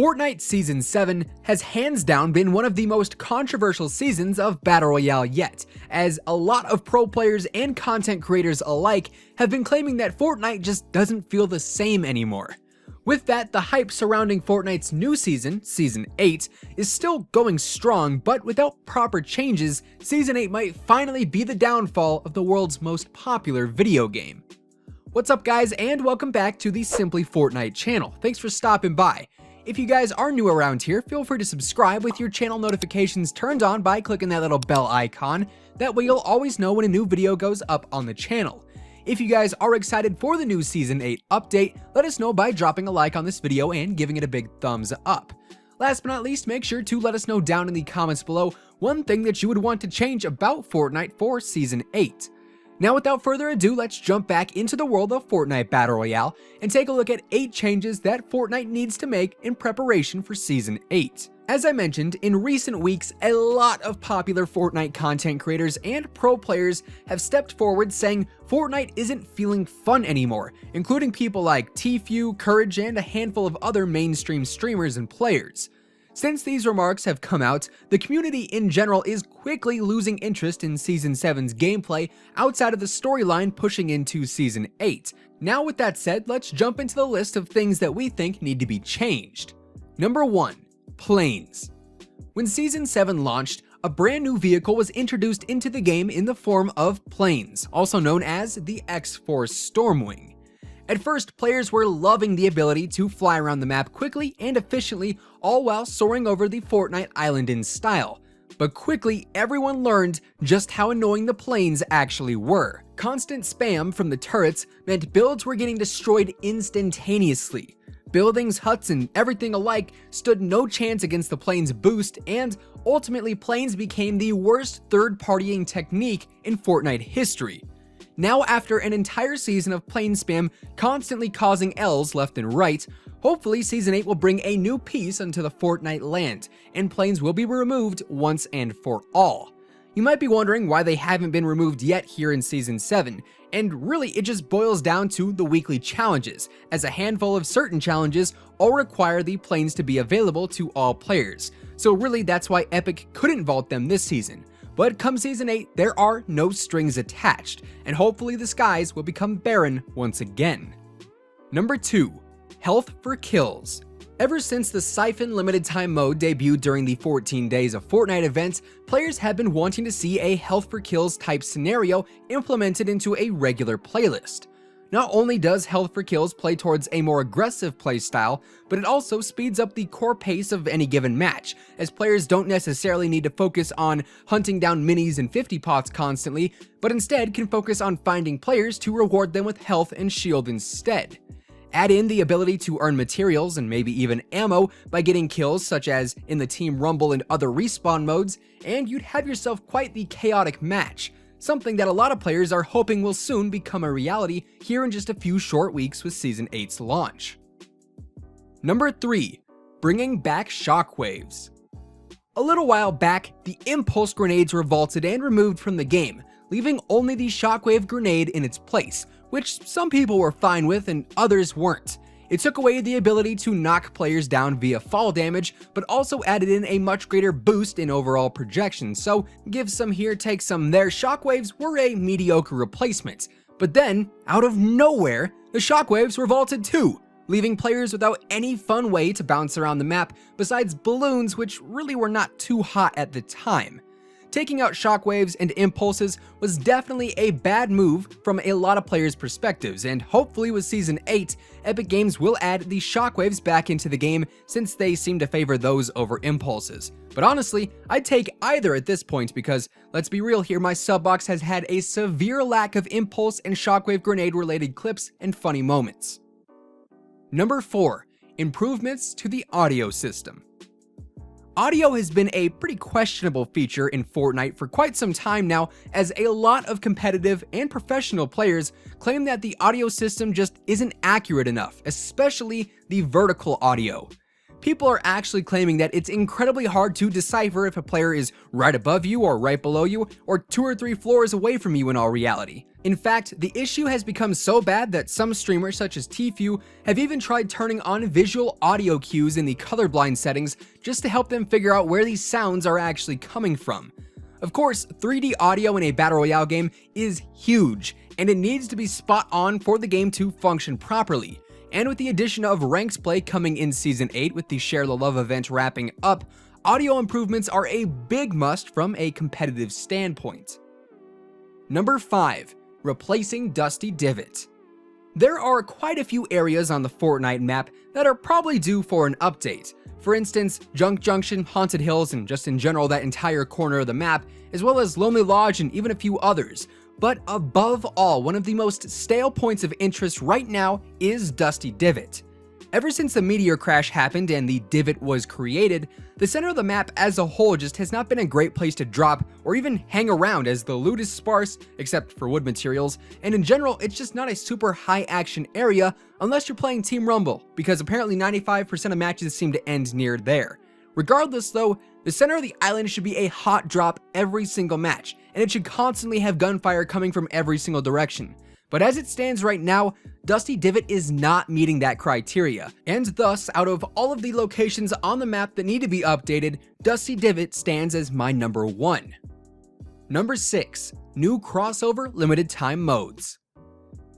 Fortnite Season 7 has hands down been one of the most controversial seasons of Battle Royale yet, as a lot of pro players and content creators alike have been claiming that Fortnite just doesn't feel the same anymore. With that, the hype surrounding Fortnite's new season, Season 8, is still going strong, but without proper changes, Season 8 might finally be the downfall of the world's most popular video game. What's up guys, and welcome back to the Simply Fortnite channel. Thanks for stopping by. If you guys are new around here, feel free to subscribe with your channel notifications turned on by clicking that little bell icon. That way you'll always know when a new video goes up on the channel. If you guys are excited for the new Season 8 update, let us know by dropping a like on this video and giving it a big thumbs up. Last but not least, make sure to let us know down in the comments below one thing that you would want to change about Fortnite for Season 8. Now without further ado, let's jump back into the world of Fortnite Battle Royale and take a look at 8 changes that Fortnite needs to make in preparation for Season 8. As I mentioned, in recent weeks, a lot of popular Fortnite content creators and pro players have stepped forward saying Fortnite isn't feeling fun anymore, including people like Tfue, Courage, and a handful of other mainstream streamers and players. Since these remarks have come out, the community in general is quickly losing interest in Season 7's gameplay outside of the storyline pushing into Season 8. Now with that said, let's jump into the list of things that we think need to be changed. Number 1. Planes. When Season 7 launched, a brand new vehicle was introduced into the game in the form of planes, also known as the X-Force Stormwing. At first, players were loving the ability to fly around the map quickly and efficiently, all while soaring over the Fortnite island in style. But quickly, everyone learned just how annoying the planes actually were. Constant spam from the turrets meant builds were getting destroyed instantaneously. Buildings, huts, and everything alike stood no chance against the plane's boost, and ultimately planes became the worst third-partying technique in Fortnite history. Now after an entire season of plane spam constantly causing L's left and right, hopefully Season 8 will bring a new piece into the Fortnite land, and planes will be removed once and for all. You might be wondering why they haven't been removed yet here in Season 7, and really it just boils down to the weekly challenges, as a handful of certain challenges all require the planes to be available to all players. So really that's why Epic couldn't vault them this season. But come Season 8, there are no strings attached, and hopefully the skies will become barren once again. Number 2. Health for kills. Ever since the Siphon limited time mode debuted during the 14 Days of Fortnite event, players have been wanting to see a health for kills type scenario implemented into a regular playlist. Not only does health for kills play towards a more aggressive playstyle, but it also speeds up the core pace of any given match, as players don't necessarily need to focus on hunting down minis and 50 pots constantly, but instead can focus on finding players to reward them with health and shield instead. Add in the ability to earn materials and maybe even ammo by getting kills such as in the Team Rumble and other respawn modes, and you'd have yourself quite the chaotic match. Something that a lot of players are hoping will soon become a reality here in just a few short weeks with Season 8's launch. Number 3. Bringing back Shockwaves. A little while back, the Impulse grenades were vaulted and removed from the game, leaving only the Shockwave grenade in its place, which some people were fine with and others weren't. It took away the ability to knock players down via fall damage, but also added in a much greater boost in overall projection, so give some here, take some there, Shockwaves were a mediocre replacement. But then, out of nowhere, the Shockwaves were vaulted too, leaving players without any fun way to bounce around the map besides balloons, which really were not too hot at the time. Taking out Shockwaves and Impulses was definitely a bad move from a lot of players' perspectives, and hopefully with Season 8, Epic Games will add the Shockwaves back into the game since they seem to favor those over Impulses. But honestly, I'd take either at this point because, let's be real here, my sub box has had a severe lack of Impulse and Shockwave grenade related clips and funny moments. Number 4. Improvements to the audio system. Audio has been a pretty questionable feature in Fortnite for quite some time now, as a lot of competitive and professional players claim that the audio system just isn't accurate enough, especially the vertical audio. people are actually claiming that it's incredibly hard to decipher if a player is right above you or right below you or 2 or 3 floors away from you in all reality. In fact, the issue has become so bad that some streamers such as Tfue have even tried turning on visual audio cues in the colorblind settings just to help them figure out where these sounds are actually coming from. Of course, 3D audio in a Battle Royale game is huge, and it needs to be spot on for the game to function properly. And with the addition of ranked play coming in Season 8 with the Share the Love event wrapping up, audio improvements are a big must from a competitive standpoint. Number 5. Replacing Dusty Divot. There are quite a few areas on the Fortnite map that are probably due for an update. For instance, Junk Junction, Haunted Hills, and just in general that entire corner of the map, as well as Lonely Lodge and even a few others. But above all, one of the most stale points of interest right now is Dusty Divot. Ever since the meteor crash happened and the divot was created, the center of the map as a whole just has not been a great place to drop or even hang around, as the loot is sparse except for wood materials, and in general it's just not a super high action area unless you're playing Team Rumble, because apparently 95% of matches seem to end near there. Regardless though, the center of the island should be a hot drop every single match, and it should constantly have gunfire coming from every single direction. But as it stands right now, Dusty Divot is not meeting that criteria, and thus, out of all of the locations on the map that need to be updated, Dusty Divot stands as my number 1. Number 6. New crossover limited time modes.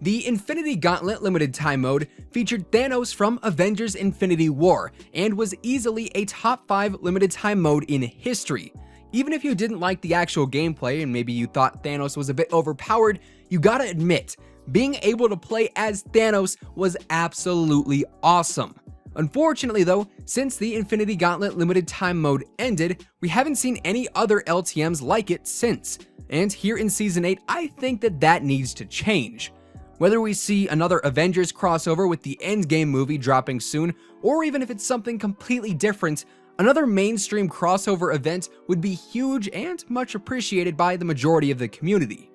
The Infinity Gauntlet limited time mode featured Thanos from Avengers Infinity War, and was easily a top 5 limited time mode in history. Even if you didn't like the actual gameplay and maybe you thought Thanos was a bit overpowered, you gotta admit, being able to play as Thanos was absolutely awesome. Unfortunately though, since the Infinity Gauntlet limited time mode ended, we haven't seen any other LTMs like it since. And here in Season 8, I think that needs to change. Whether we see another Avengers crossover with the Endgame movie dropping soon, or even if it's something completely different, another mainstream crossover event would be huge and much appreciated by the majority of the community.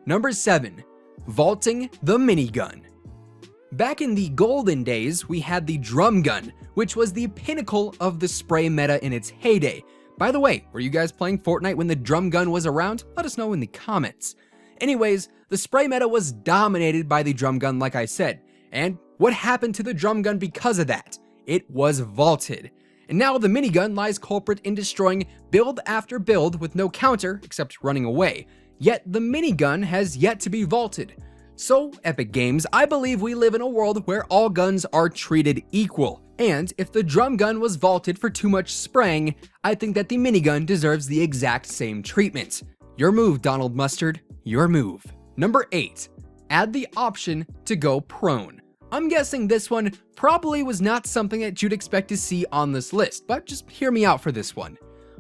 Number 7. Vaulting the Minigun. Back in the golden days, we had the drum gun, which was the pinnacle of the spray meta in its heyday. By the way, were you guys playing Fortnite when the drum gun was around? Let us know in the comments. Anyways, the spray meta was dominated by the drum gun, like I said. And what happened to the drum gun because of that? It was vaulted. And now the minigun lies culprit in destroying build after build with no counter except running away. Yet the minigun has yet to be vaulted. So, Epic Games, I believe we live in a world where all guns are treated equal. And if the drum gun was vaulted for too much spraying, I think that the minigun deserves the exact same treatment. Your move, Donald Mustard, your move. Number 8. Add the option to go prone. I'm guessing this one probably was not something that you'd expect to see on this list, but just hear me out for this one.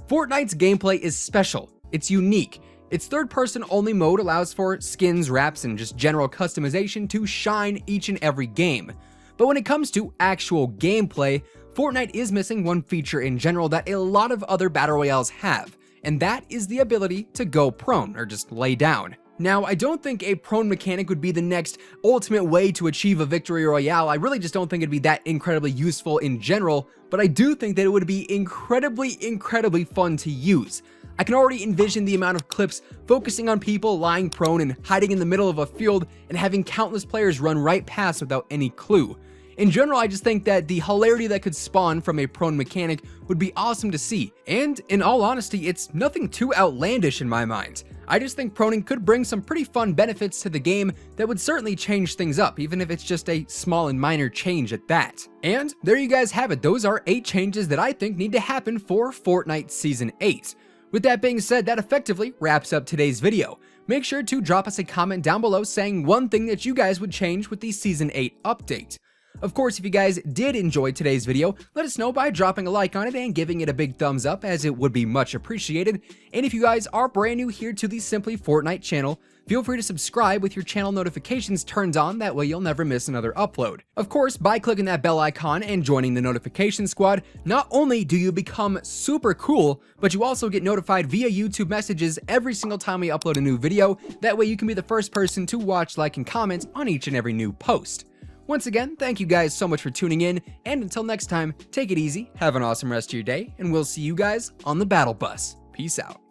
Fortnite's gameplay is special, it's unique. Its third-person only mode allows for skins, wraps, and just general customization to shine each and every game. But when it comes to actual gameplay, Fortnite is missing one feature in general that a lot of other battle royales have, and that is the ability to go prone, or just lay down. Now, I don't think a prone mechanic would be the next ultimate way to achieve a victory royale. I really just don't think it'd be that incredibly useful in general, but I do think that it would be incredibly fun to use. I can already envision the amount of clips focusing on people lying prone and hiding in the middle of a field and having countless players run right past without any clue. In general, I just think that the hilarity that could spawn from a prone mechanic would be awesome to see, and in all honesty, it's nothing too outlandish in my mind. I just think proning could bring some pretty fun benefits to the game that would certainly change things up, even if it's just a small and minor change at that. And there you guys have it, those are 8 changes that I think need to happen for Fortnite Season 8. With that being said, that effectively wraps up today's video. Make sure to drop us a comment down below saying one thing that you guys would change with the Season 8 update. Of course, if you guys did enjoy today's video, let us know by dropping a like on it and giving it a big thumbs up, as it would be much appreciated. And if you guys are brand new here to the Simply Fortnite channel, feel free to subscribe with your channel notifications turned on, that way you'll never miss another upload. Of course, by clicking that bell icon and joining the notification squad, not only do you become super cool, but you also get notified via YouTube messages every single time we upload a new video. That way you can be the first person to watch, like, and comment on each and every new post. Once again, thank you guys so much for tuning in, and until next time, take it easy, have an awesome rest of your day, and we'll see you guys on the battle bus. Peace out.